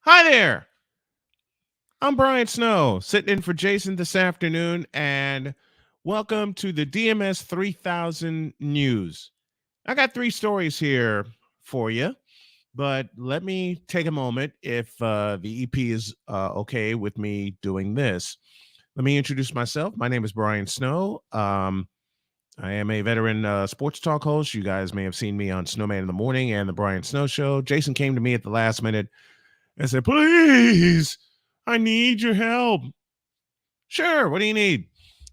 Hi there. I'm Brian Snow, sitting in for Jason this afternoon, and welcome to the DMS 3000 News. I got three stories here for you, but let me take a moment if the EP is okay with me doing this. Let me introduce myself. My name is Brian Snow. I am a veteran sports talk host. You guys may have seen me on Snowman in the Morning and the Brian Snow Show. Jason came to me at the last minute and said, "Please, I need your help." Sure, what do you need?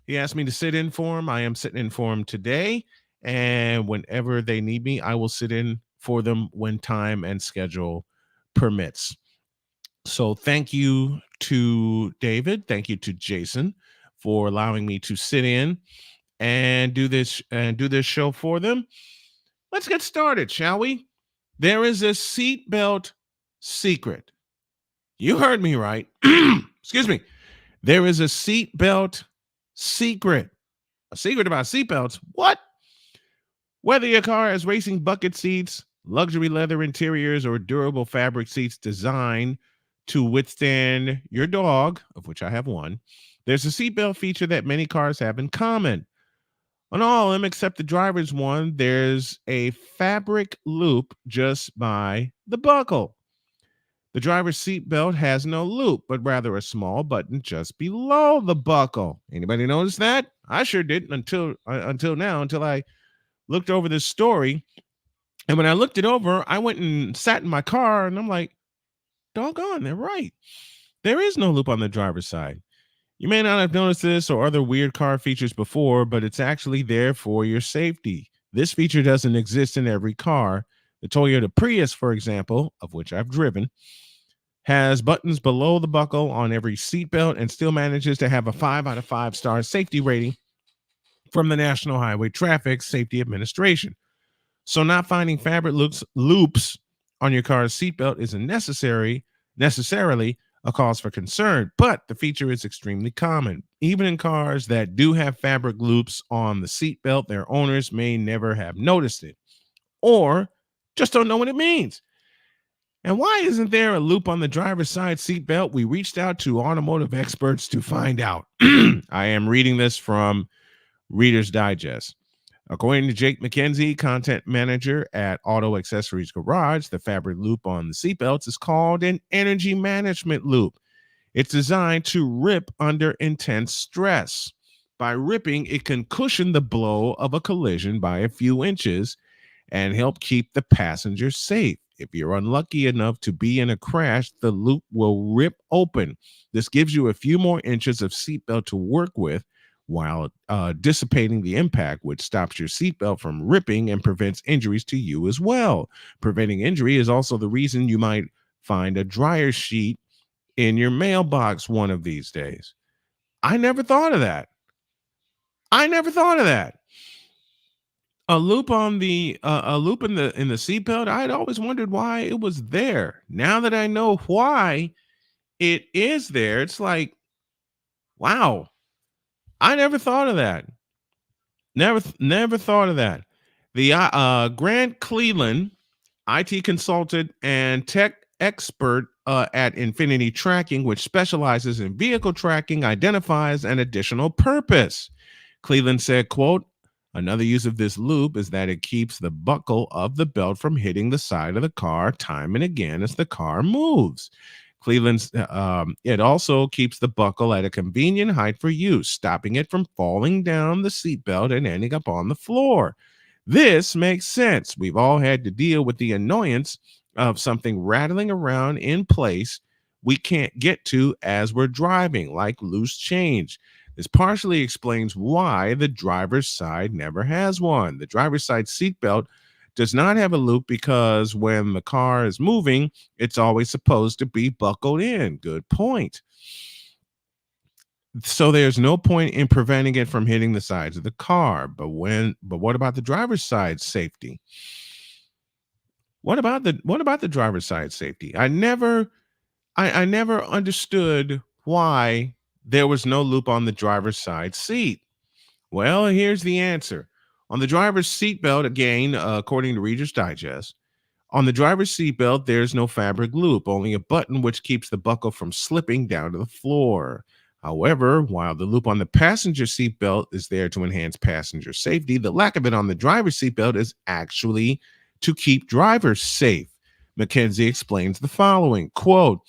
He asked me to sit in for him. I am sitting in for him today. And whenever they need me, I will sit in for them when time and schedule permits. So thank you to David. Thank you to Jason for allowing me to sit in and do this show for them. Let's get started, shall we? There is a seatbelt secret. You heard me right. Excuse me. There is a seatbelt secret. A secret about seatbelts? What? Whether your car has racing bucket seats, luxury leather interiors, or durable fabric seats designed to withstand your dog, of which I have one, there's a seatbelt feature that many cars have in common. On all of them except the driver's one, there's a fabric loop just by the buckle. The driver's seat belt has no loop, but rather a small button just below the buckle. Anybody notice that? I sure didn't until now, until I looked over this story. And when I looked it over, I went and sat in my car, and I'm like, doggone, they're right. There is no loop on the driver's side. You may not have noticed this or other weird car features before, but it's actually there for your safety. This feature doesn't exist in every car. The Toyota Prius, for example, of which I've driven, has buttons below the buckle on every seatbelt and still manages to have a 5 out of 5 star safety rating from the National Highway Traffic Safety Administration. So not finding fabric loops on your car's seatbelt isn't necessarily a cause for concern, but the feature is extremely common. Even in cars that do have fabric loops on the seatbelt, their owners may never have noticed it or just don't know what it means. And why isn't there a loop on the driver's side seatbelt? We reached out to automotive experts to find out. I am reading this from Reader's Digest. According to Jake McKenzie, content manager at Auto Accessories Garage, the fabric loop on the seatbelts is called an energy management loop. It's designed to rip under intense stress. By ripping, it can cushion the blow of a collision by a few inches and help keep the passenger safe. If you're unlucky enough to be in a crash, the loop will rip open. This gives you a few more inches of seatbelt to work with while dissipating the impact, which stops your seatbelt from ripping and prevents injuries to you as well. Preventing injury is also the reason you might find a dryer sheet in your mailbox one of these days. I never thought of that. I never thought of that. A loop on the a loop in the seatbelt. I'd always wondered why it was there. Now that I know why it is there, it's like, wow, I never thought of that. Never thought of that. The Grant Cleveland, IT consultant and tech expert at Infinity Tracking, which specializes in vehicle tracking, identifies an additional purpose. Cleveland said, quote, "Another use of this loop is that it keeps the buckle of the belt from hitting the side of the car time and again as the car moves. Cleveland's it also keeps the buckle at a convenient height for use, stopping it from falling down the seatbelt and ending up on the floor. This makes sense. We've all had to deal with the annoyance of something rattling around in place we can't get to as we're driving, like loose change. This partially explains why the driver's side never has one. The driver's side seatbelt does not have a loop because when the car is moving, it's always supposed to be buckled in. Good point. So there's no point in preventing it from hitting the sides of the car. But what about the driver's side safety? What about the driver's side safety? I never understood why there was no loop on the driver's side seat. Well, here's the answer. On the driver's seat belt, again, according to Reader's Digest, On the driver's seatbelt, there's no fabric loop, only a button which keeps the buckle from slipping down to the floor. However, while the loop on the passenger seatbelt is there to enhance passenger safety, the lack of it on the driver's seatbelt is actually to keep drivers safe. McKenzie explains the following, quote,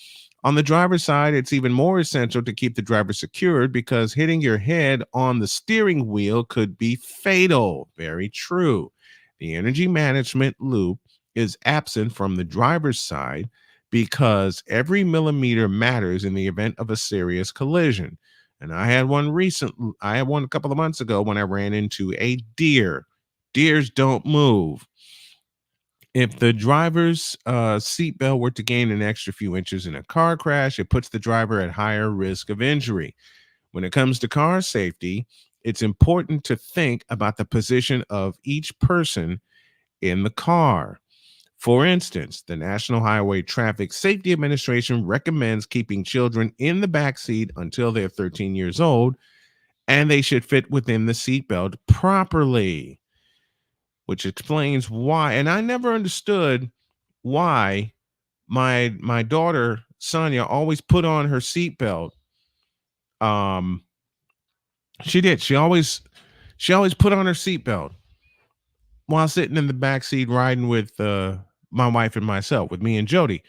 on the driver's side, it's even more essential to keep the driver secured because hitting your head on the steering wheel could be fatal. Very true. The energy management loop is absent from the driver's side because every millimeter matters in the event of a serious collision. And I had one a couple of months ago when I ran into a deer. Deers don't move. If the driver's seatbelt were to gain an extra few inches in a car crash, it puts the driver at higher risk of injury. When it comes to car safety, it's important to think about the position of each person in the car. For instance, the National Highway Traffic Safety Administration recommends keeping children in the back seat until they're 13 years old, and they should fit within the seatbelt properly, which explains why. And I never understood why my daughter Sonia always put on her seatbelt. She did. She always put on her seatbelt while sitting in the back seat riding with my wife and myself, with me and Jody.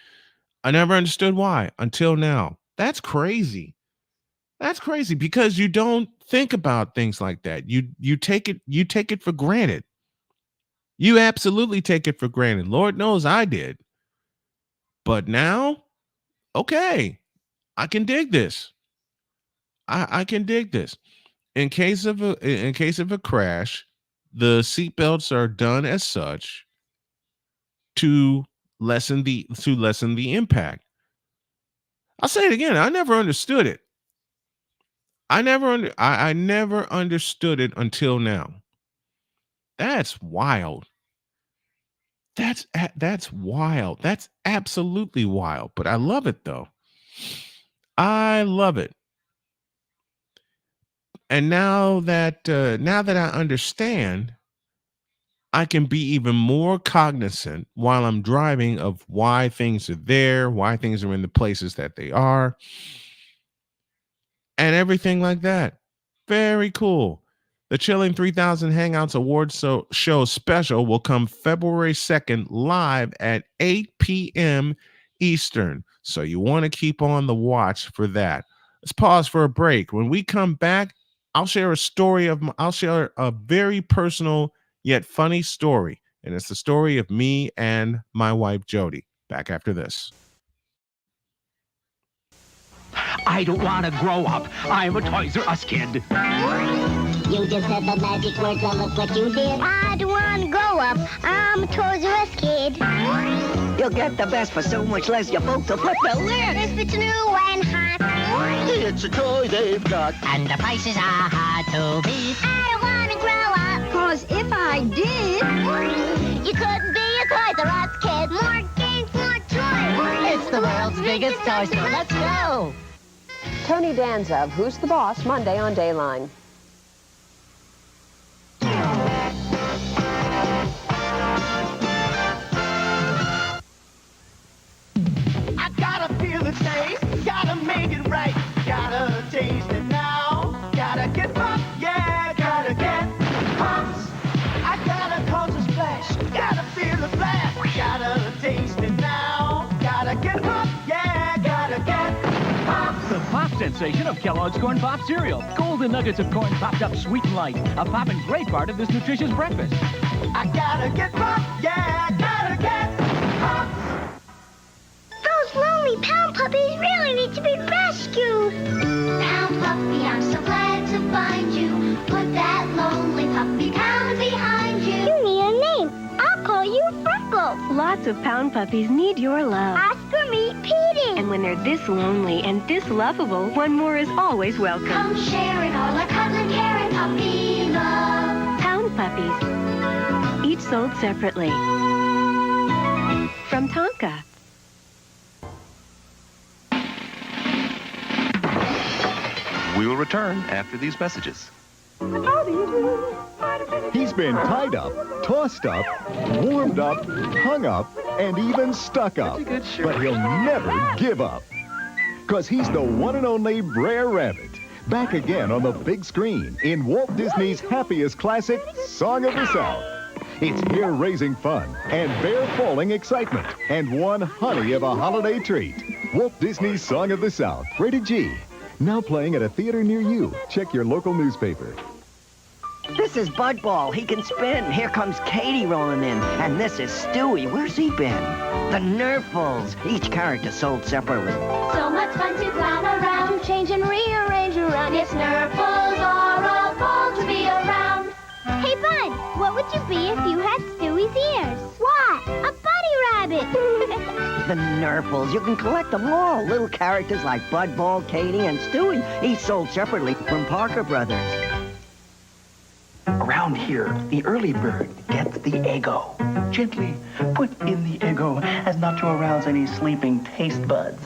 I never understood why until now. That's crazy. That's crazy because you don't think about things like that. You take it for granted. You absolutely take it for granted. Lord knows I did. But now, okay, I can dig this. I can dig this. In case of a crash, the seatbelts are done as such to lessen the impact. I'll say it again. I never understood it. I never understood it until now. That's wild. That's wild. That's absolutely wild. But I love it though. I love it. And now that I understand, I can be even more cognizant while I'm driving of why things are there, why things are in the places that they are, and everything like that. Very cool. The Chilling 3000 Hangouts Awards show special will come February 2nd live at 8 p.m. Eastern. So you want to keep on the watch for that. Let's pause for a break. When we come back, I'll share a very personal yet funny story. And it's the story of me and my wife, Jody. Back after this. I don't want to grow up. I'm a Toys R Us kid. You just said the magic words and look what you did. I don't want to grow up. I'm a Toys R Us kid. You'll get the best for so much less. You both will flip the lid. If it's new and hot. It's a toy they've got. And the prices are hard to beat. I don't want to grow up. 'Cause if I did, You couldn't be a Toys R Us kid. More games, more toys. It's the world's biggest toy store. Let's go. Tony Danza of Who's the Boss, Monday on Dayline. I gotta feel the taste, gotta make it right, gotta taste it now, gotta get pumped, yeah, gotta get pumped. I gotta cause a splash, gotta feel the blast, gotta taste it now, gotta get pumped, yeah, gotta get pumped. The pop sensation of Kellogg's Corn Pop cereal. Golden nuggets of corn popped up sweet and light. A poppin' great part of this nutritious breakfast. I gotta get pumped, yeah, gotta get pumped. Those lonely pound puppies really need to be rescued. Pound puppy, I'm so glad to find you. Put that lonely puppy pound behind you. You need a name. I'll call you Freckles. Lots of pound puppies need your love. Oscar, meet Petey. And when they're this lonely and this lovable, one more is always welcome. Come sharing all our cuddling, care, and puppy love. Pound puppies. Each sold separately. From Tonka. We will return after these messages. He's been tied up, tossed up, warmed up, hung up, and even stuck up. But he'll never give up. Because he's the one and only Brer Rabbit. Back again on the big screen in Walt Disney's happiest classic, Song of the South. It's hair-raising fun and bear-falling excitement and one honey of a holiday treat. Walt Disney's Song of the South, rated G. Now playing at a theater near you. Check your local newspaper. This is Budball. He can spin. Here comes Katie rolling in. And this is Stewie. Where's he been? The Nerfles. Each character sold separately. So much fun to clown around, change and rearrange around. Yes, Nerfles are a ball to be around. Hey, Bud, what would you be if you had Stewie's ears? What? A bunny rabbit. The Nerfles. You can collect them all. Little characters like Budball, Katie, and Stewie. Each sold separately from Parker Brothers. Around here, the early bird gets the Eggo. Gently put in the Eggo as not to arouse any sleeping taste buds.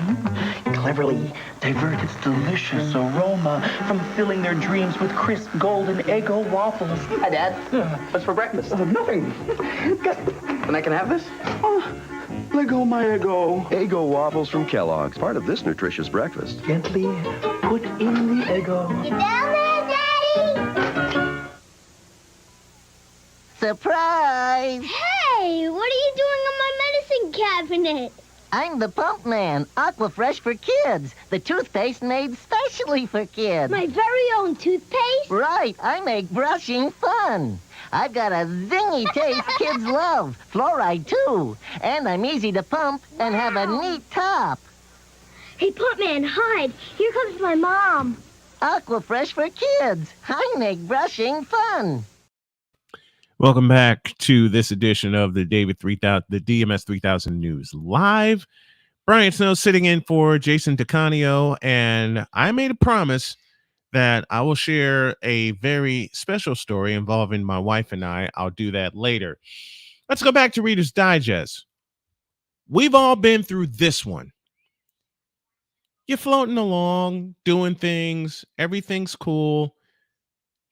Cleverly divert its delicious aroma from filling their dreams with crisp golden Eggo waffles. Hi, Dad. What's for breakfast? Nothing. Then I can have this? Let go my Eggo. Eggo waffles from Kellogg's, part of this nutritious breakfast. Gently put in the Eggo. You down there, Daddy? Surprise! Hey, what are you doing on my medicine cabinet? I'm the Pump Man, Aquafresh for kids. The toothpaste made specially for kids. My very own toothpaste? Right, I make brushing fun. I've got a zingy taste kids love, fluoride too. And I'm easy to pump and have a neat top. Hey, Pump Man, hide. Here comes my mom. Aquafresh for kids. I make brushing fun. Welcome back to this edition of the DMS 3000 News Live. Brian Snow sitting in for Jason DeCanio, and I made a promise that I will share a very special story involving my wife and I. I'll do that later. Let's go back to Reader's Digest. We've all been through this one. You're floating along, doing things, everything's cool,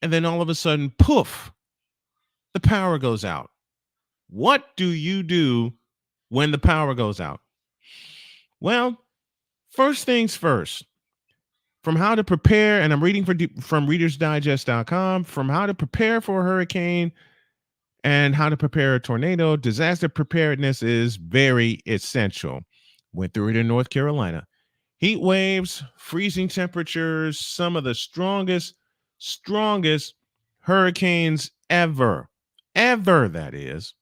and then all of a sudden, poof, the power goes out. What do you do when the power goes out? Well, first things first, from how to prepare, and I'm reading from readersdigest.com, from how to prepare for a hurricane and how to prepare a tornado, disaster preparedness is very essential. Went through it in North Carolina. Heat waves, freezing temperatures, some of the strongest hurricanes ever, that is.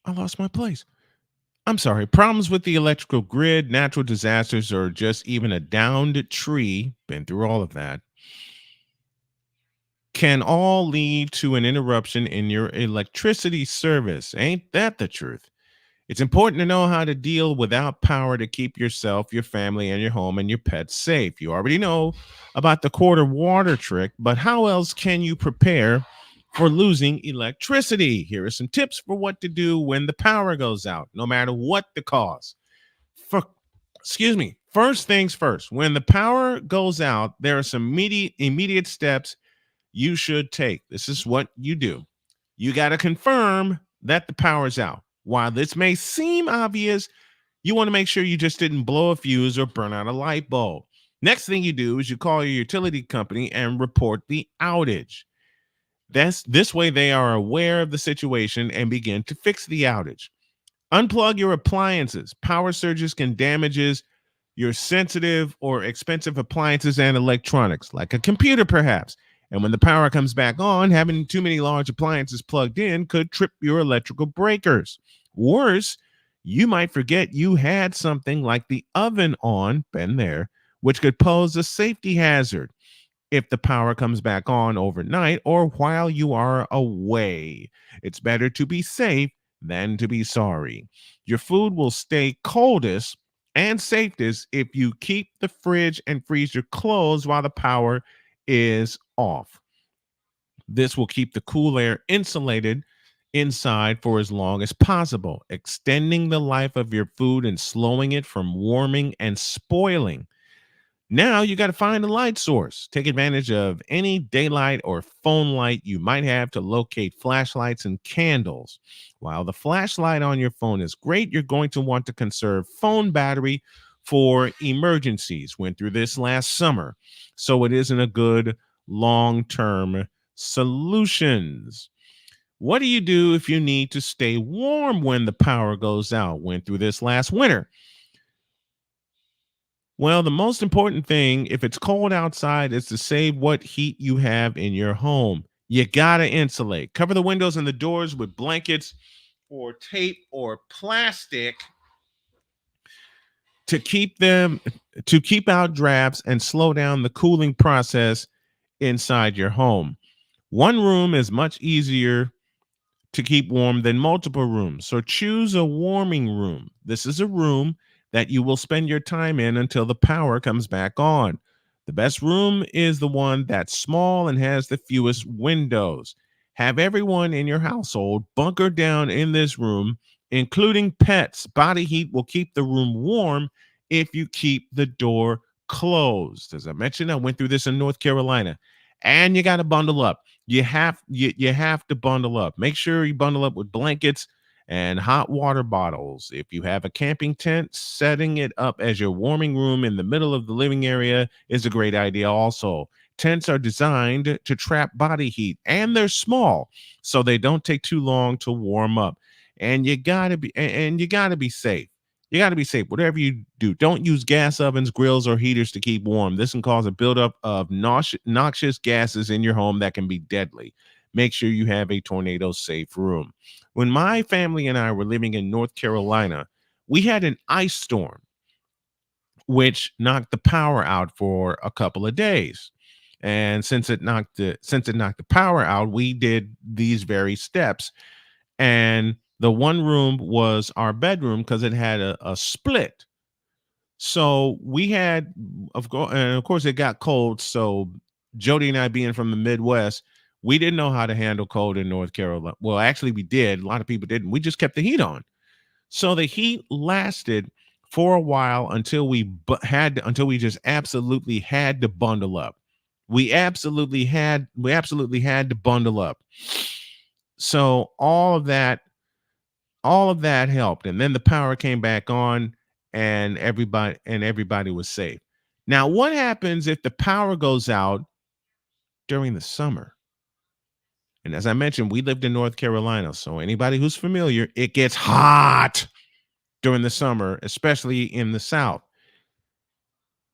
I lost my place. I'm sorry. Problems with the electrical grid, natural disasters, or just even a downed tree, been through all of that, can all lead to an interruption in your electricity service. Ain't that the truth? It's important to know how to deal without power to keep yourself, your family, and your home and your pets safe. You already know about the quarter water trick, but how else can you prepare for losing electricity? Here are some tips for what to do when the power goes out, no matter what the cause. First things first, when the power goes out, there are some immediate steps you should take. This is what you do. You got to confirm that the power's out. While this may seem obvious, you want to make sure you just didn't blow a fuse or burn out a light bulb. Next thing you do is you call your utility company and report the outage. This way they are aware of the situation and begin to fix the outage. Unplug your appliances. Power surges can damage your sensitive or expensive appliances and electronics, like a computer perhaps. And when the power comes back on, having too many large appliances plugged in could trip your electrical breakers. Worse, you might forget you had something like the oven on, been there, which could pose a safety hazard if the power comes back on overnight or while you are away. It's better to be safe than to be sorry. Your food will stay coldest and safest if you keep the fridge and freezer closed while the power is off. This will keep the cool air insulated inside for as long as possible, extending the life of your food and slowing it from warming and spoiling. Now you got to find a light source. Take advantage of any daylight or phone light you might have to locate flashlights and candles. While the flashlight on your phone is great, you're going to want to conserve phone battery for emergencies. Went through this last summer, so it isn't a good long-term solutions. What do you do if you need to stay warm when the power goes out? Went through this last winter. Well, the most important thing, if it's cold outside, is to save what heat you have in your home. You got to insulate. Cover the windows and the doors with blankets or tape or plastic to keep out drafts and slow down the cooling process inside your home. One room is much easier to keep warm than multiple rooms. So choose a warming room. This is a room that you will spend your time in until the power comes back on. The best room is the one that's small and has the fewest windows. Have everyone in your household bunker down in this room, including pets. Body heat will keep the room warm if you keep the door closed. As I mentioned, I went through this in North Carolina, and you got to bundle up. You have to bundle up. Make sure you bundle up with blankets and hot water bottles. If you have a camping tent, setting it up as your warming room in the middle of the living area is a great idea also. Tents are designed to trap body heat, and they're small, so they don't take too long to warm up. And you got to be safe. You got to be safe. Whatever you do, don't use gas ovens, grills, or heaters to keep warm. This can cause a buildup of noxious gases in your home that can be deadly. Make sure you have a tornado-safe room. When my family and I were living in North Carolina, we had an ice storm, which knocked the power out for a couple of days. And since it knocked the power out, we did these very steps. And the one room was our bedroom because it had a split. So we had, of course, it got cold. So Jody and I, being from the Midwest, we didn't know how to handle cold in North Carolina. Well, actually, we did. A lot of people didn't. We just kept the heat on. So the heat lasted for a while until we just absolutely had to bundle up. We absolutely had to bundle up. So all of that helped. And then the power came back on, and everybody was safe. Now, what happens if the power goes out during the summer? And as I mentioned, we lived in North Carolina. So anybody who's familiar, it gets hot during the summer, especially in the South.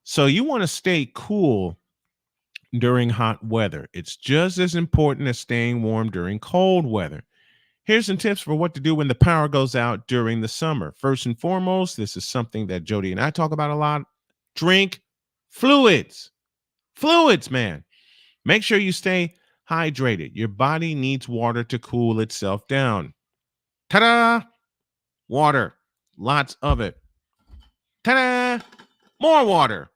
So you want to stay cool during hot weather. It's just as important as staying warm during cold weather. Here's some tips for what to do when the power goes out during the summer. First and foremost, this is something that Jody and I talk about a lot. Drink fluids. Fluids, man. Make sure you stay hydrated. Your body needs water to cool itself down. Ta-da! Water. Lots of it. Ta-da! More water.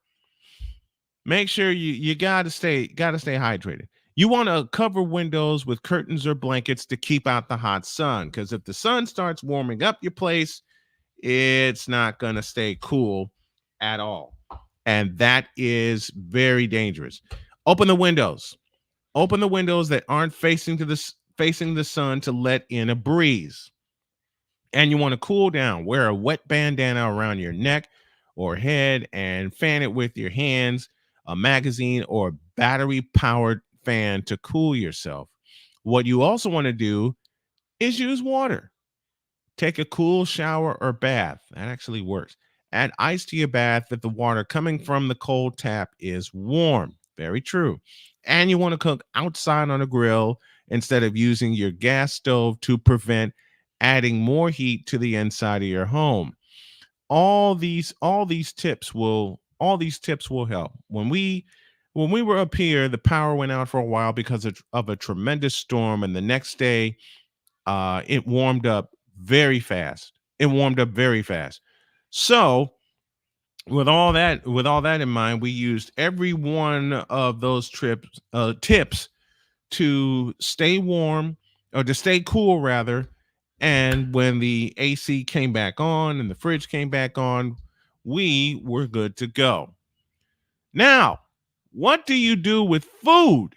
Make sure you gotta stay hydrated. You want to cover windows with curtains or blankets to keep out the hot sun, because if the sun starts warming up your place, it's not gonna stay cool at all. And that is very dangerous. Open the windows. Open the windows that aren't facing the sun to let in a breeze. And you want to cool down. Wear a wet bandana around your neck or head and fan it with your hands, a magazine or battery-powered fan to cool yourself. What you also want to do is use water. Take a cool shower or bath. That actually works. Add ice to your bath if the water coming from the cold tap is warm. Very true. And you want to cook outside on a grill instead of using your gas stove to prevent adding more heat to the inside of your home. All these tips will help. When we were up here, the power went out for a while because of a tremendous storm, and the next day it warmed up very fast. So with all that in mind, we used every one of those tips to stay warm, or to stay cool rather. And when the AC came back on and the fridge came back on, we were good to go. Now, what do you do with food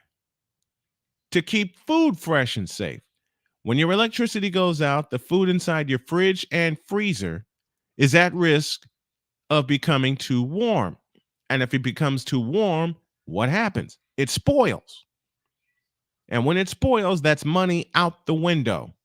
to keep food fresh and safe? When your electricity goes out, the food inside your fridge and freezer is at risk of becoming too warm. And if it becomes too warm, what happens? It spoils. And when it spoils, that's money out the window.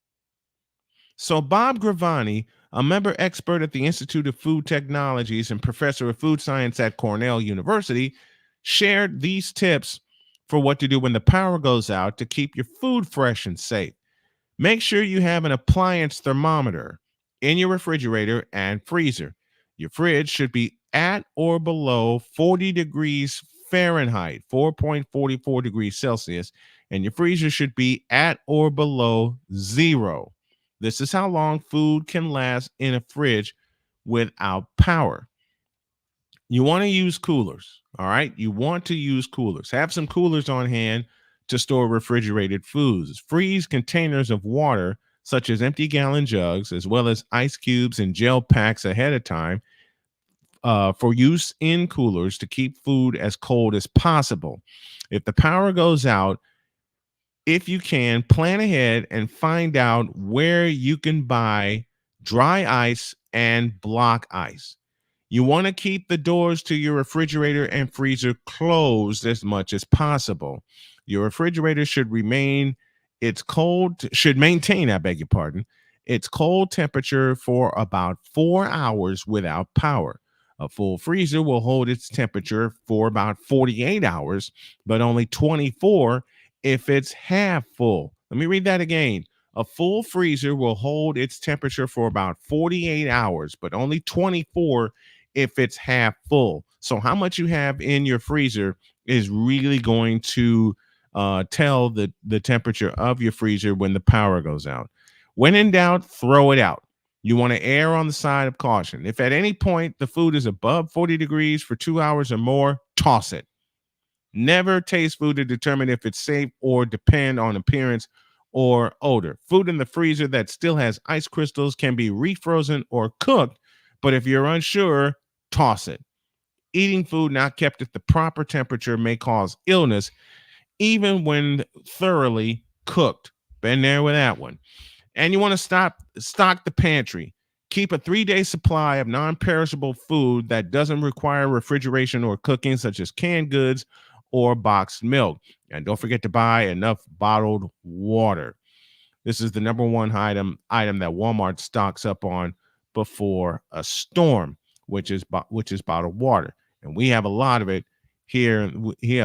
So Bob Gravani, a member expert at the Institute of Food Technologies and professor of food science at Cornell University, shared these tips for what to do when the power goes out to keep your food fresh and safe. Make sure you have an appliance thermometer in your refrigerator and freezer. Your fridge should be at or below 40 degrees Fahrenheit, 4.44 degrees Celsius, and your freezer should be at or below 0. This is how long food can last in a fridge without power. You want to use coolers, all right? You want to use coolers. Have some coolers on hand to store refrigerated foods. Freeze containers of water, such as empty gallon jugs, as well as ice cubes and gel packs ahead of time for use in coolers to keep food as cold as possible. If the power goes out, if you can, plan ahead and find out where you can buy dry ice and block ice. You want to keep the doors to your refrigerator and freezer closed as much as possible. Your refrigerator should maintain, its cold temperature for about 4 hours without power. A full freezer will hold its temperature for about 48 hours, but only 24 if it's half full. Let me read that again. A full freezer will hold its temperature for about 48 hours, but only 24 if it's half full. So how much you have in your freezer is really going to tell the temperature of your freezer when the power goes out. When in doubt, throw it out. You want to err on the side of caution. If at any point the food is above 40 degrees for 2 hours or more, toss it. Never taste food to determine if it's safe or depend on appearance or odor. Food in the freezer that still has ice crystals can be refrozen or cooked, but if you're unsure, toss it. Eating food not kept at the proper temperature may cause illness, even when thoroughly cooked. Been there with that one. And you want to stock the pantry. Keep a 3-day supply of non-perishable food that doesn't require refrigeration or cooking, such as canned goods or boxed milk. And don't forget to buy enough bottled water. This is the number one item that Walmart stocks up on before a storm, which is bottled water. And we have a lot of it here. We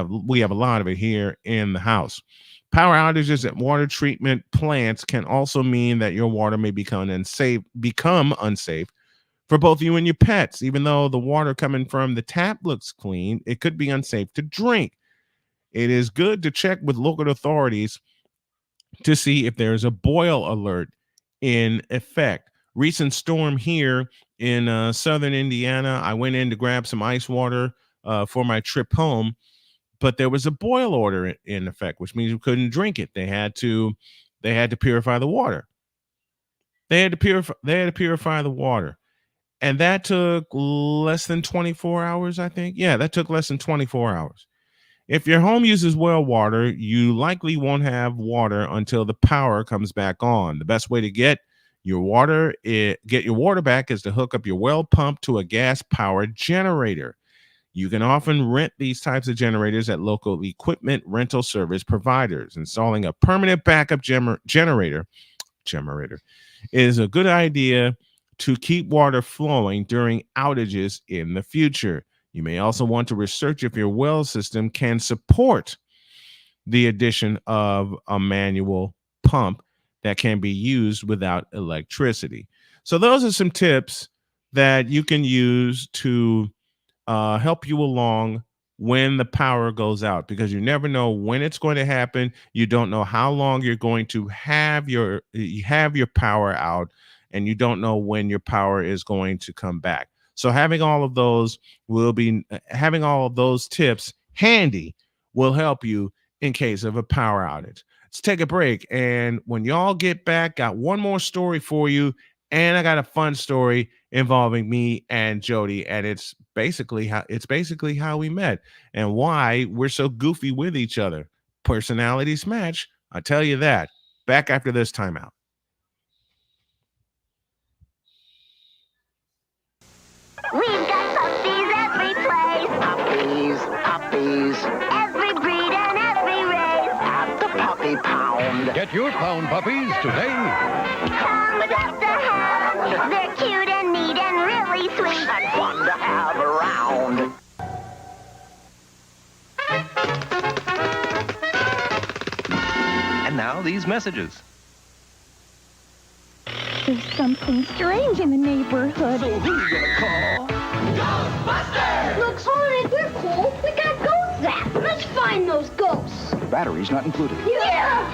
have a lot of it here in the house. Power outages at water treatment plants can also mean that your water may become unsafe for both you and your pets. Even though the water coming from the tap looks clean, it could be unsafe to drink. It is good to check with local authorities to see if there's a boil alert in effect. Recent storm here in southern Indiana, I went in to grab some ice water for my trip home, but there was a boil order in effect, which means you couldn't drink it. They had to purify the water. They had to purify the water. And that took less than 24 hours, I think. Yeah, that took less than 24 hours. If your home uses well water, you likely won't have water until the power comes back on. The best way to get your water back is to hook up your well pump to a gas-powered generator. You can often rent these types of generators at local equipment rental service providers. Installing a permanent backup generator is a good idea to keep water flowing during outages in the future. You may also want to research if your well system can support the addition of a manual pump that can be used without electricity. So those are some tips that you can use to help you along when the power goes out, because you never know when it's going to happen. You don't know how long you're going to have your power out, and you don't know when your power is going to come back. So having all of those tips handy will help you in case of a power outage. Let's take a break, and when y'all get back, got one more story for you, And I got a fun story involving me and Jody, and it's basically how we met and why we're so goofy with each other. Personalities match, I tell you that. Back after this timeout. We've got puppies every place. Puppies, puppies. Every breed and every race. At the puppy pound. Get your pound puppies today. Come adopt a hound. They're cute and neat and really sweet. And fun to have around. And now these messages. There's something strange in the neighborhood. So who you gonna call? Ghostbusters! Look, Sonic, we're cool. We got ghost zap. Let's find those ghosts. Batteries not included. Yeah!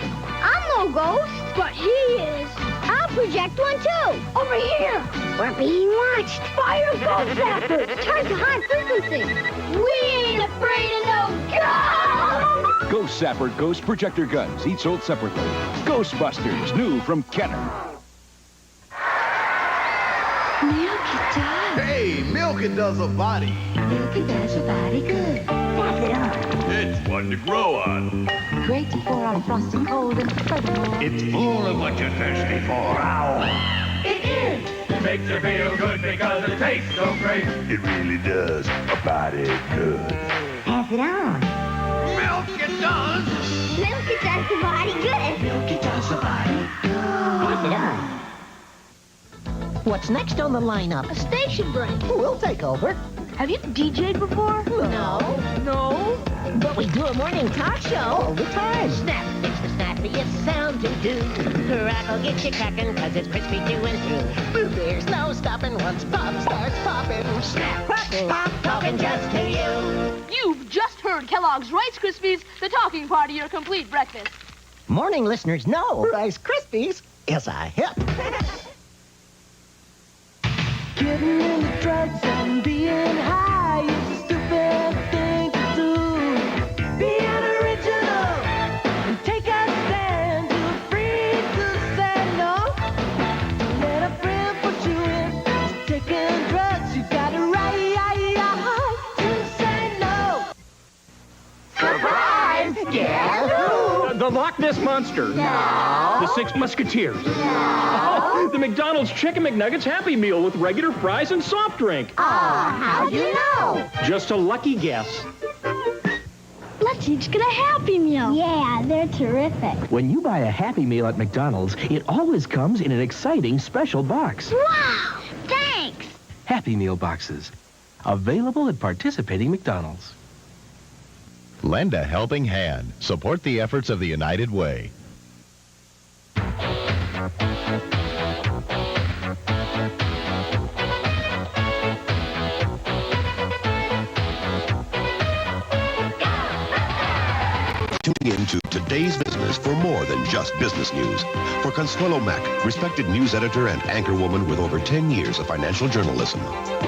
I'm no ghost, but he is. I'll project one too. Over here. We're being watched. Fire ghost zappers. Turn to high frequency. We ain't afraid of no ghosts. Ghost Zapper Ghost Projector Guns, each sold separately. Ghostbusters, new from Kenner. Hey, milk it does a body. Milk it does a body good. Pass it on. It's one to grow on. Great for our frosty cold and furthermore. It's full of what you're thirsty for. Wow. It is. It makes you feel good because it tastes so great. It really does a body good. Pass it on. Milk it does. Milk it does the body good. Milk it does a body good. Pass it on. What's next on the lineup? A station break. We'll take over. Have you DJ'd before? No. But we do a morning talk show all the time. Snap, it's the snappiest sound to do. Crackle, get you cracking, cause it's crispy through and through. There's no stopping once pop starts popping. Snap, crackle, pop, talking just to you. You've just heard Kellogg's Rice Krispies, the talking part of your complete breakfast. Morning listeners know Rice Krispies is a hit. Getting into drugs and being high is a stupid thing to do. Being original and take a stand. You're free to say no. Don't let a friend put you in. Taking drugs, you got a right to say no. Surprise! Guess who? The Loch Ness Monster. No. The Six Musketeers. No. The McDonald's Chicken McNuggets Happy Meal with regular fries and soft drink. How'd you know? Just a lucky guess. Let's each get a Happy Meal. Yeah, they're terrific. When you buy a Happy Meal at McDonald's, it always comes in an exciting special box. Wow, thanks. Happy Meal boxes. Available at participating McDonald's. Lend a helping hand. Support the efforts of the United Way. Tuning in to Today's Business for more than just business news. For Consuelo Mack, respected news editor and anchorwoman with over 10 years of financial journalism.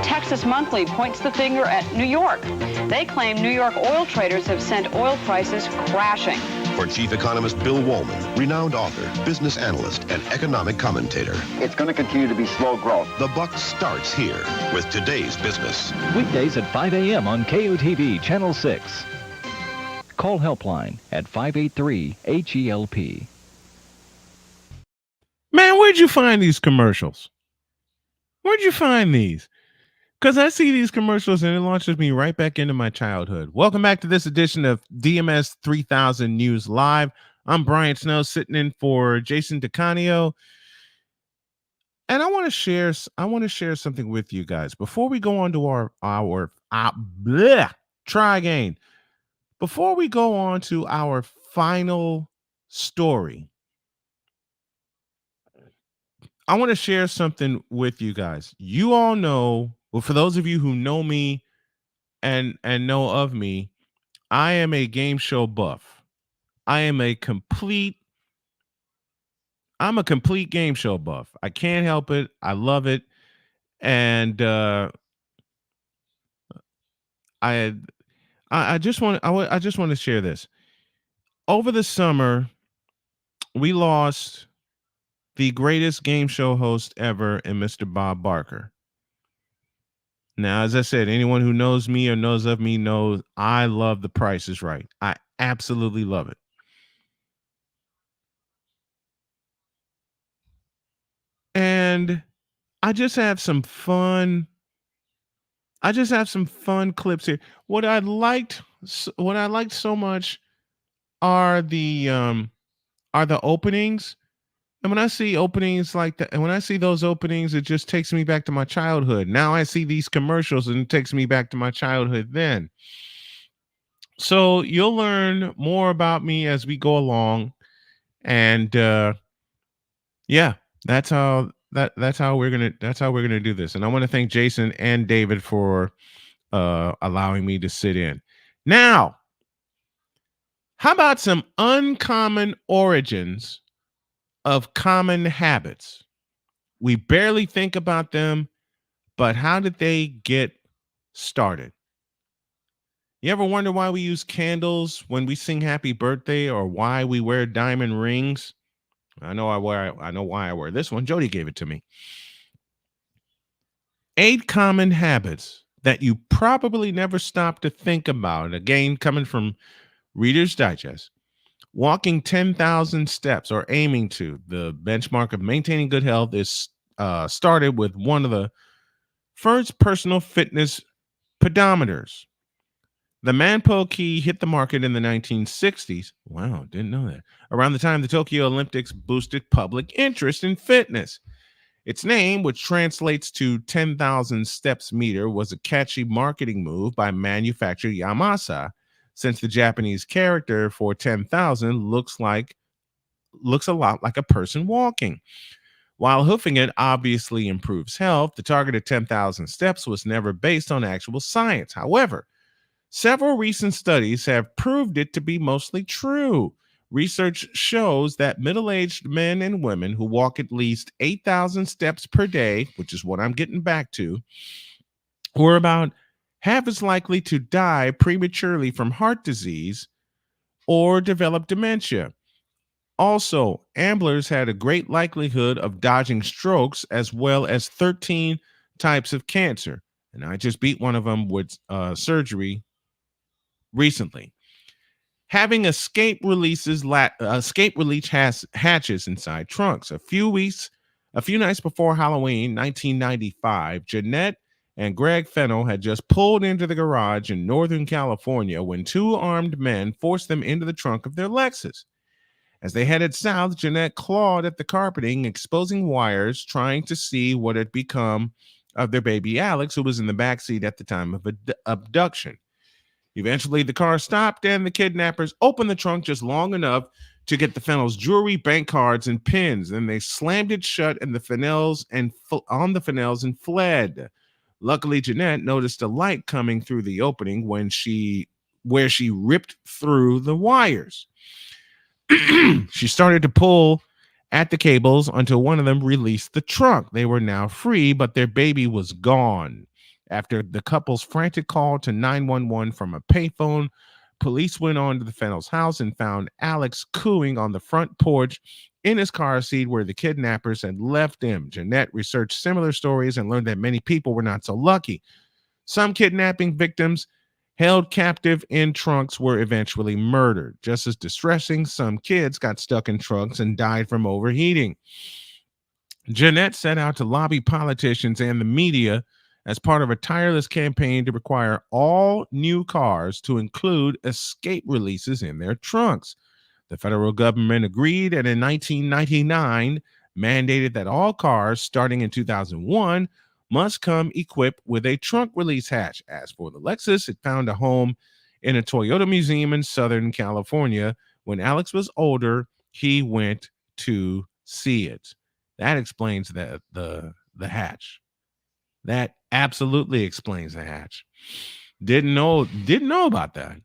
Texas Monthly points the finger at New York. They claim New York oil traders have sent oil prices crashing. For Chief Economist Bill Woolman, renowned author, business analyst, and economic commentator. It's going to continue to be slow growth. The buck starts here with Today's Business. Weekdays at 5 a.m. on KOTV Channel 6. Call Helpline at 583-HELP. Man, where'd you find these commercials? Where'd you find these? Because I see these commercials and it launches me right back into my childhood. Welcome back to this edition of DMS 3000 News Live. I'm Brian Snow, sitting in for Jason DeCanio. And I want to share something with you guys before we go on to try again. Before we go on to our final story, I want to share something with you guys. You all know, well, for those of you who know me and know of me, I am a game show buff. I'm a complete game show buff. I can't help it. I love it. And I just want to share this. Over the summer, we lost the greatest game show host ever in Mr. Bob Barker. Now, as I said, anyone who knows me or knows of me knows I love The Price is Right. I absolutely love it. And I just have some fun. I just have some fun clips here. What I liked so much are the openings. And when I see openings like that, and when I see those openings, it just takes me back to my childhood. Now I see these commercials and it takes me back to my childhood then. So you'll learn more about me as we go along. And yeah, that's how we're gonna do this. And I want to thank Jason and David for allowing me to sit in. Now, how about some uncommon origins of common habits? We barely think about them, but how did they get started? You ever wonder why we use candles when we sing happy birthday, or why we wear diamond rings? I know why I wear this one. Jody gave it to me. 8 common habits that you probably never stop to think about. Again, coming from Reader's Digest. Walking 10,000 steps, or aiming to. The benchmark of maintaining good health is started with one of the first personal fitness pedometers. The Manpo key hit the market in the 1960s. Wow, didn't know that. Around the time the Tokyo Olympics boosted public interest in fitness. Its name, which translates to 10,000 steps meter, was a catchy marketing move by manufacturer Yamasa, since the Japanese character for 10,000 looks a lot like a person walking. While hoofing it obviously improves health, the target of 10,000 steps was never based on actual science. However, several recent studies have proved it to be mostly true. Research shows that middle-aged men and women who walk at least 8,000 steps per day, which is what I'm getting back to, were about half as likely to die prematurely from heart disease or develop dementia. Also, amblers had a great likelihood of dodging strokes, as well as 13 types of cancer. And I just beat one of them with surgery recently. Having escape release hatches inside trunks. A few nights before Halloween 1995, Jeanette and Greg Fennell had just pulled into the garage in Northern California when 2 armed men forced them into the trunk of their Lexus. As they headed south, Jeanette clawed at the carpeting, exposing wires, trying to see what had become of their baby Alex, who was in the backseat at the time of abduction. Eventually, the car stopped, and the kidnappers opened the trunk just long enough to get the Fennells' jewelry, bank cards, and pins. Then they slammed it shut on the Fennells and fled. Luckily, Jeanette noticed a light coming through the opening where she ripped through the wires. She started to pull at the cables until one of them released the trunk. They were now free, but their baby was gone. After the couple's frantic call to 911 from a payphone, police went on to the Fennells' house and found Alex cooing on the front porch in his car seat where the kidnappers had left him. Jeanette researched similar stories and learned that many people were not so lucky. Some kidnapping victims held captive in trunks were eventually murdered. Just as distressing, some kids got stuck in trunks and died from overheating. Jeanette set out to lobby politicians and the media as part of a tireless campaign to require all new cars to include escape releases in their trunks. The federal government agreed, and in 1999 mandated that all cars starting in 2001 must come equipped with a trunk release hatch. As for the Lexus, it found a home in a Toyota museum in Southern California. When Alex was older, he went to see it. That explains the hatch. That absolutely explains the hatch. Didn't know about that.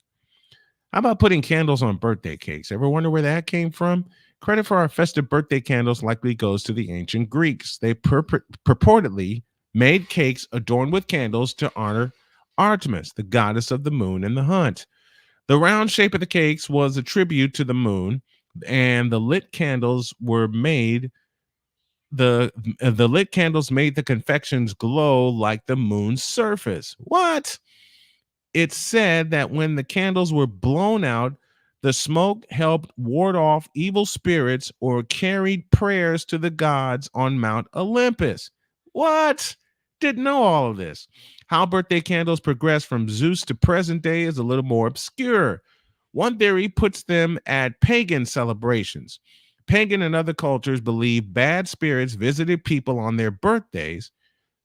How about putting candles on birthday cakes? Ever wonder where that came from? Credit for our festive birthday candles likely goes to the ancient Greeks. They purportedly made cakes adorned with candles to honor Artemis, the goddess of the moon and the hunt. The round shape of the cakes was a tribute to the moon, and the lit candles were made the lit candles made the confections glow like the moon's surface. What? It's said that when the candles were blown out, the smoke helped ward off evil spirits or carried prayers to the gods on Mount Olympus. What? Didn't know all of this. How birthday candles progressed from Zeus to present day is a little more obscure. One theory puts them at pagan celebrations. Pagan and other cultures believed bad spirits visited people on their birthdays,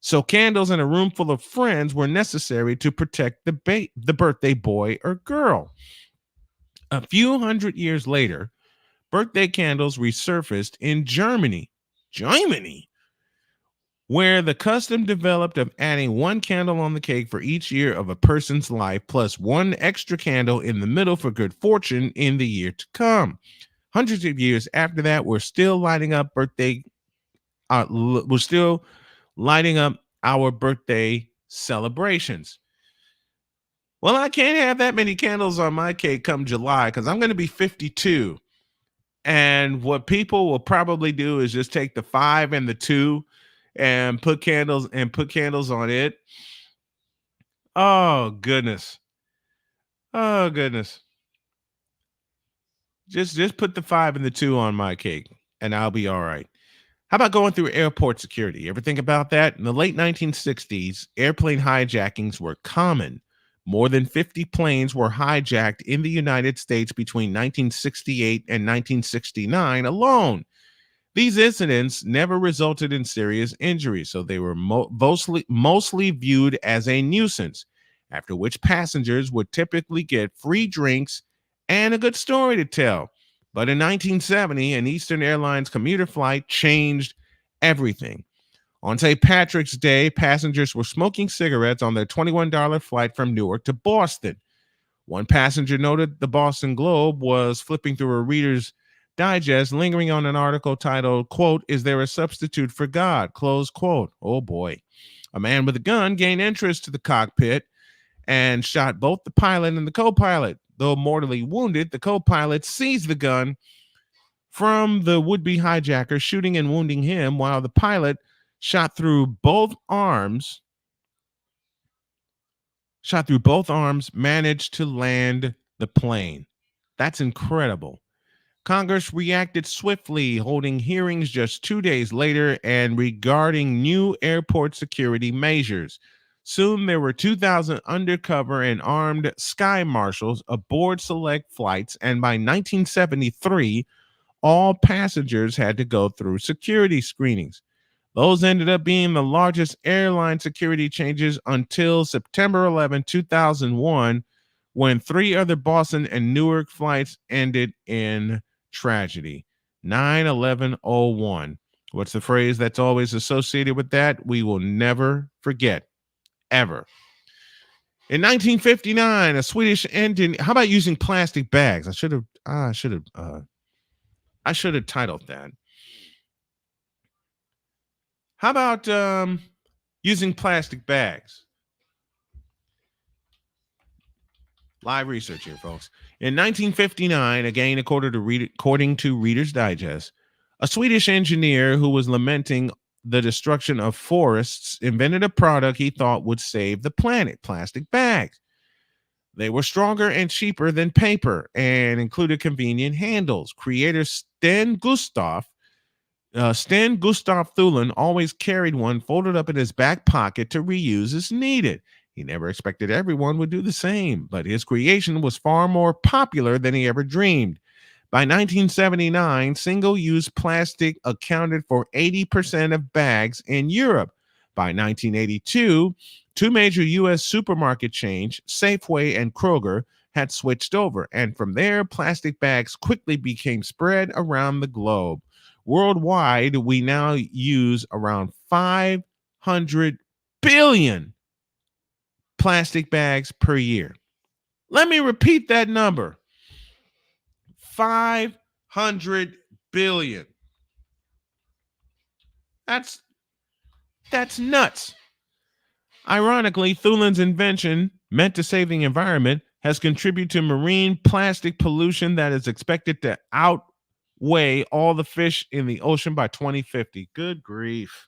so candles in a room full of friends were necessary to protect the birthday boy or girl. A few hundred years later, birthday candles resurfaced in Germany, where the custom developed of adding one candle on the cake for each year of a person's life, plus one extra candle in the middle for good fortune in the year to come. Hundreds of years after that, we're still lighting up our birthday celebrations. Well, I can't have that many candles on my cake come July because I'm going to be 52. And what people will probably do is just take the 5 and the 2 and put candles on it. Oh, goodness. Oh, goodness. Just put the 5 and the 2 on my cake and I'll be all right. How about going through airport security? Ever think about that? In the late 1960s, airplane hijackings were common. More than 50 planes were hijacked in the United States between 1968 and 1969 alone. These incidents never resulted in serious injuries, so they were mostly viewed as a nuisance, after which passengers would typically get free drinks and a good story to tell. But in 1970, an Eastern Airlines commuter flight changed everything. On St. Patrick's Day, passengers were smoking cigarettes on their $21 flight from Newark to Boston. One passenger noted the Boston Globe was flipping through a Reader's Digest, lingering on an article titled, quote, "Is there a substitute for God?" Close quote. Oh boy. A man with a gun gained entrance to the cockpit and shot both the pilot and the co-pilot. Though mortally wounded, the co-pilot seized the gun from the would-be hijacker, shooting and wounding him, while the pilot shot through both arms, managed to land the plane. That's incredible. Congress reacted swiftly, holding hearings just 2 days later and regarding new airport security measures. Soon there were 2,000 undercover and armed sky marshals aboard select flights, and by 1973, all passengers had to go through security screenings. Those ended up being the largest airline security changes until September 11, 2001, when 3 other Boston and Newark flights ended in tragedy. 9/11/01. What's the phrase that's always associated with that? We will never forget, ever. In 1959, a Swedish engine. How about using plastic bags? I should have titled that. How about using plastic bags? Live research here, folks. In 1959, again, according to Reader's Digest, a Swedish engineer who was lamenting the destruction of forests invented a product he thought would save the planet: plastic bags. They were stronger and cheaper than paper and included convenient handles. Creator Sten Gustav Thulin always carried one folded up in his back pocket to reuse as needed. He never expected everyone would do the same, but his creation was far more popular than he ever dreamed. By 1979, single-use plastic accounted for 80% of bags in Europe. By 1982, 2 major U.S. supermarket chains, Safeway and Kroger, had switched over, and from there, plastic bags quickly became spread around the globe. Worldwide, we now use around 500 billion plastic bags per year. Let me repeat that number. 500 billion. That's nuts. Ironically, Thulin's invention, meant to save the environment, has contributed to marine plastic pollution that is expected to weigh all the fish in the ocean by 2050. Good grief.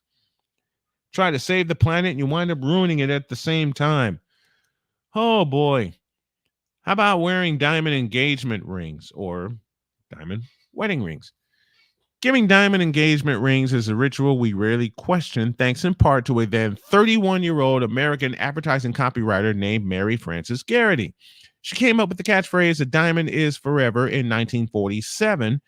Try to save the planet and you wind up ruining it at the same time. Oh boy. How about wearing diamond engagement rings or diamond wedding rings? Giving diamond engagement rings is a ritual we rarely question, thanks in part to a then 31-year-old American advertising copywriter named Mary Frances Garrity. She came up with the catchphrase, "A diamond is forever," in 1947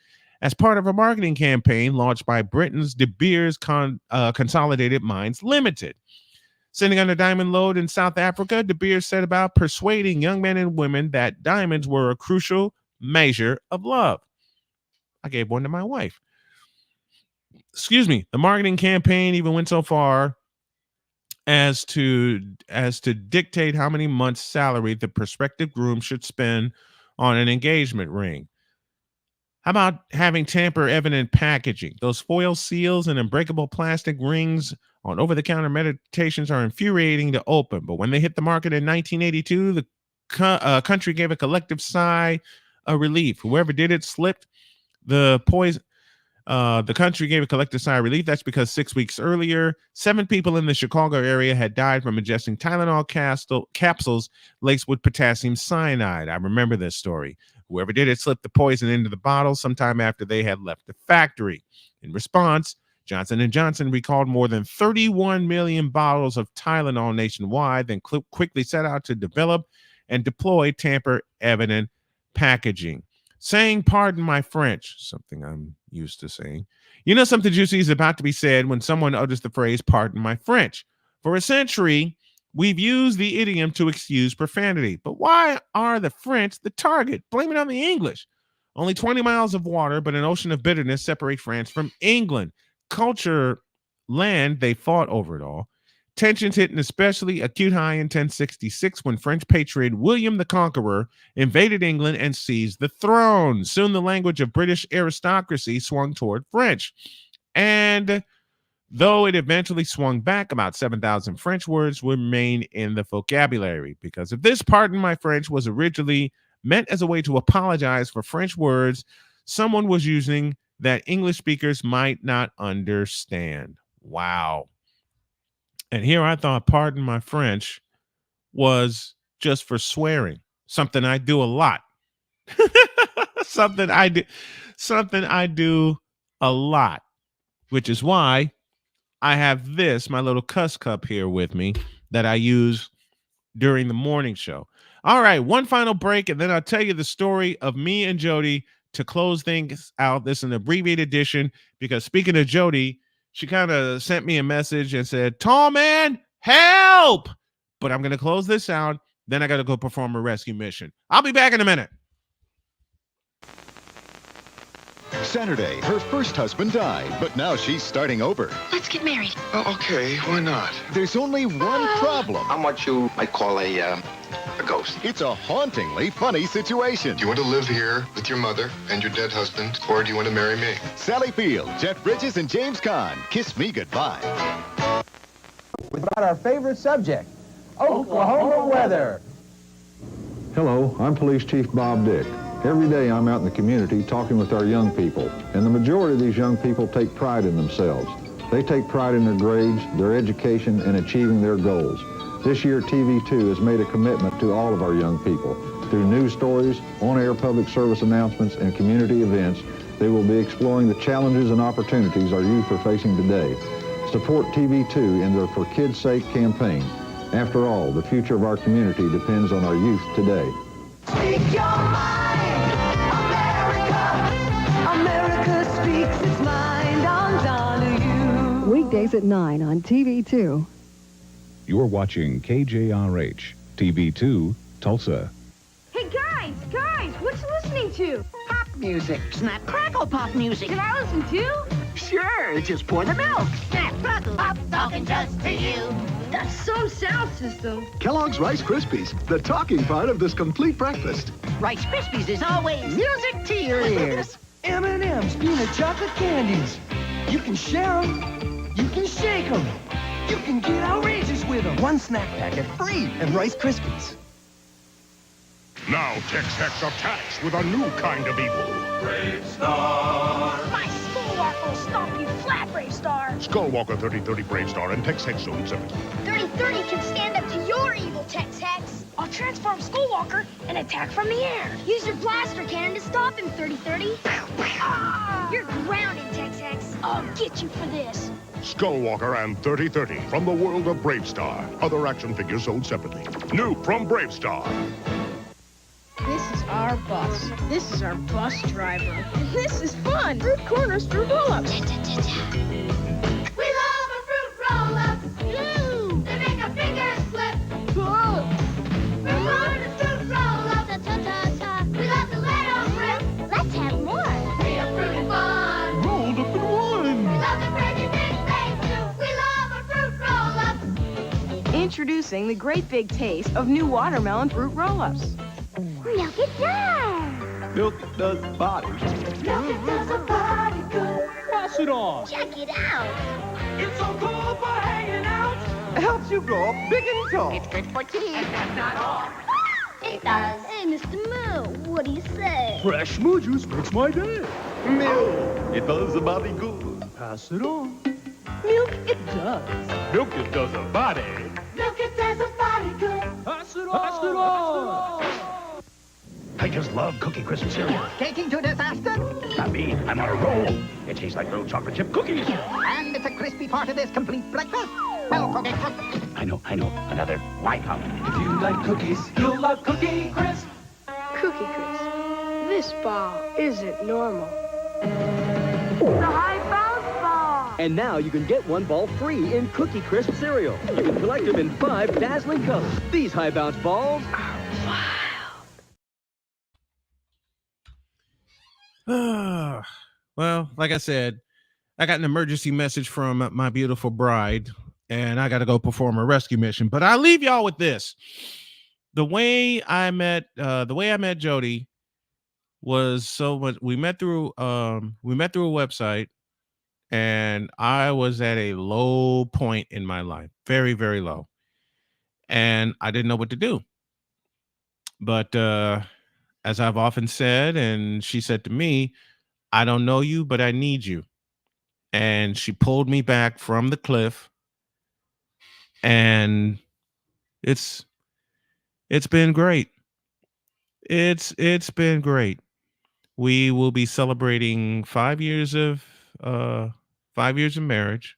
as part of a marketing campaign launched by Britain's De Beers Consolidated Mines Limited. Sitting on a diamond lode in South Africa, De Beers set about persuading young men and women that diamonds were a crucial measure of love. I gave one to my wife. Excuse me. The marketing campaign even went so far as to dictate how many months' salary the prospective groom should spend on an engagement ring. How about having tamper-evident packaging? Those foil seals and unbreakable plastic rings on over-the-counter meditations are infuriating to open, but when they hit the market in 1982, the country gave a collective sigh of relief. Whoever did it slipped the poison. The country gave a collective sigh of relief. That's because 6 weeks earlier, 7 people in the Chicago area had died from ingesting Tylenol capsules laced with potassium cyanide. I remember this story. Whoever did it slipped the poison into the bottle sometime after they had left the factory. In response, Johnson & Johnson recalled more than 31 million bottles of Tylenol nationwide, then quickly set out to develop and deploy tamper-evident packaging. Saying "pardon my French," something I'm used to saying. You know something juicy is about to be said when someone utters the phrase "pardon my French." For a century, we've used the idiom to excuse profanity. But why are the French the target? Blame it on the English. Only 20 miles of water, but an ocean of bitterness separate France from England. Culture, land, they fought over it all. Tensions hit an especially acute high in 1066 when French patriot William the Conqueror invaded England and seized the throne. Soon the language of British aristocracy swung toward French. And though it eventually swung back, about 7,000 French words remain in the vocabulary. Because of this, "pardon my French" was originally meant as a way to apologize for French words someone was using that English speakers might not understand. Wow. And here I thought "pardon my French" was just for swearing, something I do a lot. something I do a lot, which is why I have this, my little cuss cup here with me that I use during the morning show. All right, one final break, and then I'll tell you the story of me and Jody to close things out. This is an abbreviated edition because, speaking of Jody, she kind of sent me a message and said, "Tall man, help!" But I'm going to close this out. Then I got to go perform a rescue mission. I'll be back in a minute. Saturday, her first husband died, but now she's starting over. Let's get married. Oh, okay, why not? There's only one problem. I'm what you might call a ghost. It's a hauntingly funny situation. Do you want to live here with your mother and your dead husband, or do you want to marry me? Sally Field, Jeff Bridges, and James Caan. Kiss Me Goodbye. About our favorite subject, Oklahoma weather. Hello, I'm Police Chief Bob Dick. Every day I'm out in the community talking with our young people, and the majority of these young people take pride in themselves. They take pride in their grades, their education, and achieving their goals. This year, TV2 has made a commitment to all of our young people. Through news stories, on-air public service announcements, and community events, they will be exploring the challenges and opportunities our youth are facing today. Support TV2 in their For Kids' Sake campaign. After all, the future of our community depends on our youth today. Speak your mind, America. America speaks its mind on Donahue. Weekdays at 9 on TV2. You're watching KJRH, TV2, Tulsa. Hey, guys, what you listening to? Pop music. Snap, crackle, pop music. Can I listen too? Sure, just pour the milk. Snap, crackle, pop, talking just to you. That's some sound system. Kellogg's Rice Krispies, the talking part of this complete breakfast. Rice Krispies is always music to your ears. M&M's peanut chocolate candies. You can share them. You can shake them. You can get outrageous with them. One snack packet free and Rice Krispies. Now Tex-Hex attacks with a new kind of evil. Brave Star. My Skullwalker will stomp you flat, Brave Star. Skullwalker 3030 Brave Star and Tex-Hex Zone 7. 3030 can stand up to your evil, Tex-Hex. I'll transform Skullwalker and attack from the air. Use your blaster cannon to stop him, 3030. You're grounded, Tex-Hex. I'll get you for this. Skullwalker and 3030 from the world of Brave Star. Other action figures sold separately. New from Brave Star. This is our bus. This is our bus driver. And this is fun. Fruit corners, fruit roll-ups. We love our fruit roll-ups. They make our fingers slip. Fruit roll-ups. We love to let them rip. Let's have more. We are fruit and fun. Rolled up in one. We love the crazy things they do. We love our fruit roll-ups. Introducing the great big taste of new watermelon fruit roll-ups. Milk it does. Milk does body. Milk it does a body good. Pass it on. Check it out. It's so cool for hanging out. It helps you grow up big and tall. It's good for teeth. And that's not all. It does. Hey, Mr. Moo, what do you say? Fresh moo juice makes my day. Milk. It does the body good. Pass it on. Milk it does. Milk it does a body. Milk it does a body good. Pass it on. Pass it on. I just love Cookie Crisp cereal. Taking to disaster? Not me. I'm on a roll. It tastes like little chocolate chip cookies. And it's a crispy part of this complete breakfast? Well, Cookie Crisp. I know. Another Y column. If you like cookies, you'll love Cookie Crisp. Cookie Crisp. This ball isn't normal. The high bounce ball. And now you can get one ball free in Cookie Crisp cereal. You can collect them in 5 dazzling colors. These high bounce balls are wild. Well, like I said, I got an emergency message from my beautiful bride, and I got to go perform a rescue mission. But I'll leave y'all with this: the way I met Jody was so much. We met through a website, and I was at a low point in my life, very, very low, and I didn't know what to do. But as I've often said, and she said to me, I don't know you, but I need you. And she pulled me back from the cliff. And it's been great. It's been great. We will be celebrating 5 years of marriage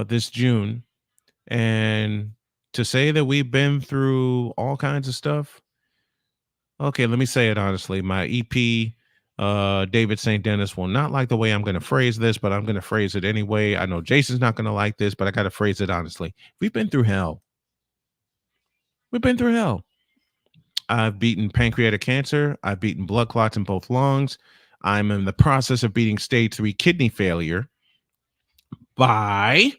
this June. And to say that we've been through all kinds of stuff. Okay, let me say it honestly. My EP, David St. Dennis, will not like the way I'm going to phrase this, but I'm going to phrase it anyway. I know Jason's not going to like this, but I got to phrase it honestly. We've been through hell. We've been through hell. I've beaten pancreatic cancer. I've beaten blood clots in both lungs. I'm in the process of beating stage 3 kidney failure by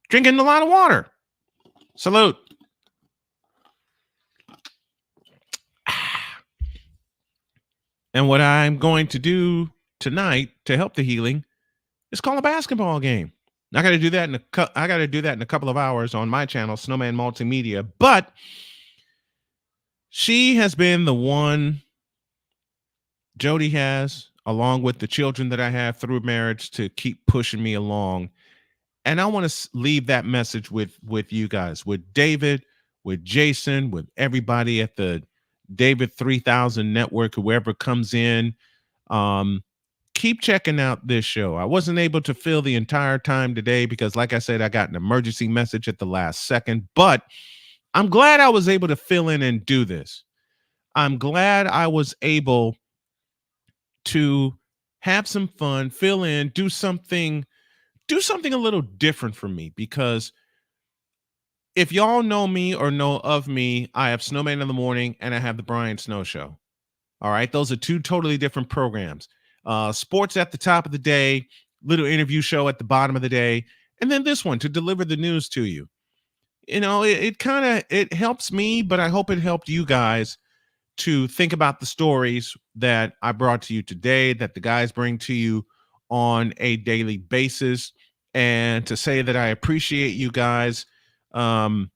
drinking a lot of water. Salute. And what I'm going to do tonight to help the healing is call a basketball game. I got to do that in a couple of hours on my channel, Snowman Multimedia. But she has been the one, Jody has, along with the children that I have through marriage, to keep pushing me along. And I want to leave that message with you guys, with David, with Jason, with everybody at the David 3000 Network, whoever comes in. Keep checking out this show. I wasn't able to fill the entire time today because, like I said, I got an emergency message at the last second, but I'm glad I was able to fill in and do this. I'm glad I was able to have some fun, fill in, do something a little different for me, because if y'all know me or know of me, I have Snowman in the Morning and I have the Brian Snow Show. All right. Those are two totally different programs. Sports at the top of the day, little interview show at the bottom of the day, and then this one to deliver the news to you. You know, it helps me, but I hope it helped you guys to think about the stories that I brought to you today, that the guys bring to you on a daily basis, and to say that I appreciate you guys. I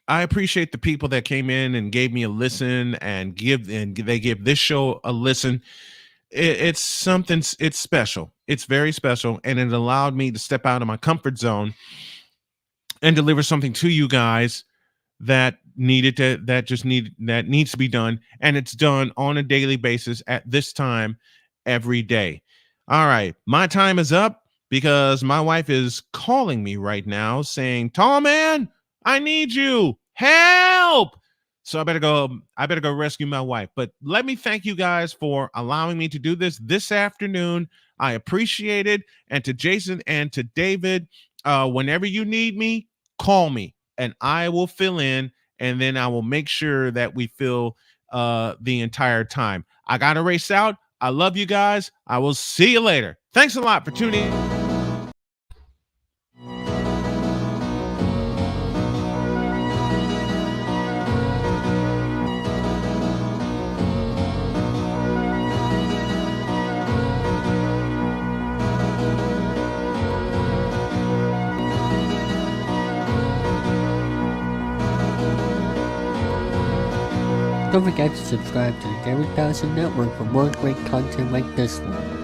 I appreciate the people that came in and gave me a listen and they give this show a listen. It's something, it's special. It's very special. And it allowed me to step out of my comfort zone and deliver something to you guys that needs to be done. And it's done on a daily basis at this time every day. All right. My time is up because my wife is calling me right now saying, "Tall man, I need you. Help." So I better go rescue my wife. But let me thank you guys for allowing me to do this afternoon. I appreciate it. And to Jason and to David, whenever you need me, call me and I will fill in, and then I will make sure that we fill the entire time. I got to race out. I love you guys. I will see you later. Thanks a lot for tuning in. Don't forget to subscribe to the Derek Dawson Network for more great content like this one.